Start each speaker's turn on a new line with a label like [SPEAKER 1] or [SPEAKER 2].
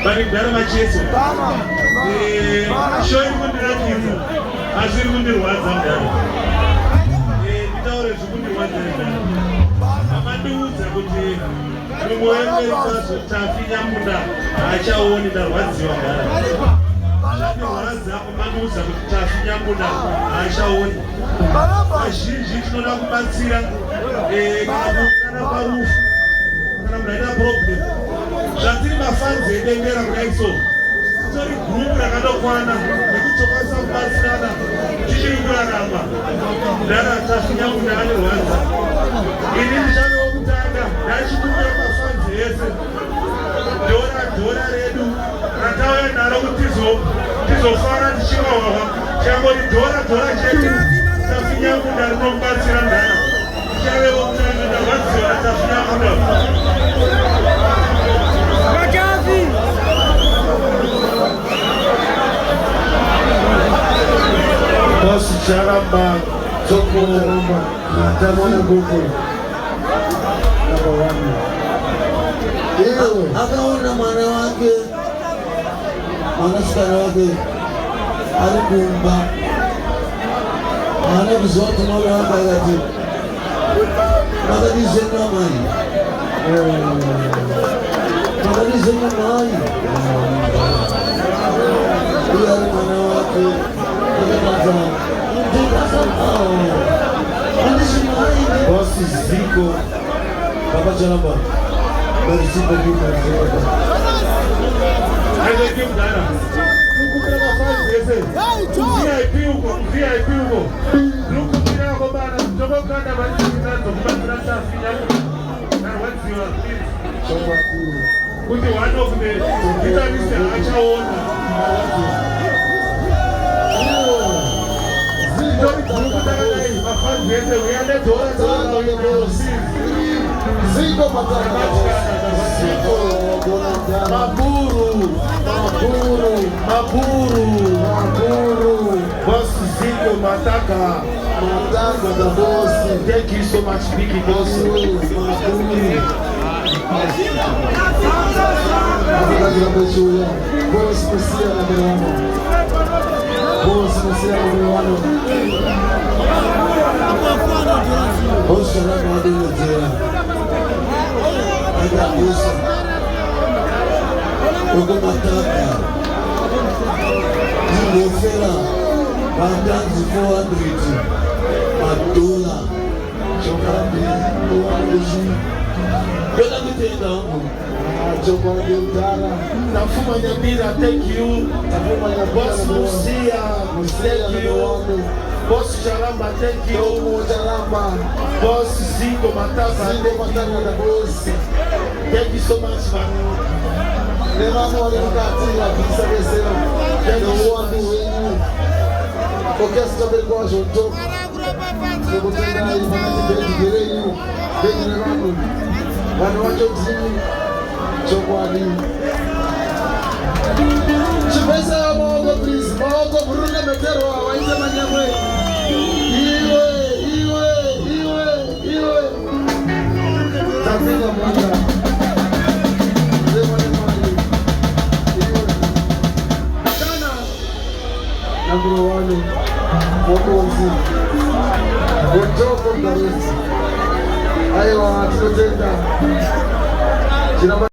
[SPEAKER 1] bari dara macheso shoyi kundirakidza asiri kundirwadza mudaro nditaure zvikundirwadza mudaro amandiudza kuti mumwe wemerisazo tafinyamunda haachaoni ndarwadziwa mudaro zvandirwadza kumandiudza kuti tafinyamunda haachaoni azhinji tinoda kubatsira kana parufu kana munhu aina problem zvatiri mafanzi edendera kudai so tori gurupu rakandokwana nekutokwanisa kubatsirana tichiri kurarama ndara tafinyamunda anerwadza ini ndichave wokutanga ndachikumbira mafanzi ese dhora redu ratauya naro kuti tizofara tichivawawa changoti dhora chete tafinyamunda rinomubatsira ndara tichave wokutanga ndarwadziwa natafinyamunda Bosi Charamba, Toko Ramba, Natamona Goko.
[SPEAKER 2] Akaona mwana wake mwanasikana wake alikumba ana kuzote mwana wake akati makadizenga mai uyari mwana wake
[SPEAKER 1] Bosi Zico, Papa Charamba, Bosi Zico,
[SPEAKER 2] Zico Maburu
[SPEAKER 1] Bosi Zico Mataka
[SPEAKER 2] da Bosi.
[SPEAKER 1] Thank you so much, Vicky Bosi.
[SPEAKER 2] Bandanzi $400 madola chokwadi kwenda mitenda huko chokwadi mtala
[SPEAKER 1] Nafuma Nyambira, thank you. Boss Musia, thank you. Boss Charamba, thank you. Boss Zico Mataka,
[SPEAKER 2] da Bosi.
[SPEAKER 1] thank you so much, man.
[SPEAKER 2] Levamos ali no cartinho, aqui estabelecendo. Tem um ano porque essa também gosta de jogo. Eu vou treinar aí, mas não tem direito. Tem que levar no. Mas não há jogozinho. Jogo ali. Se pensa a mão do príncipe, a mão do Bruno meteram a ainda manhã mãe. Iwe. Tá vindo a manga. Number one, what was it? What job was it? I want to take that.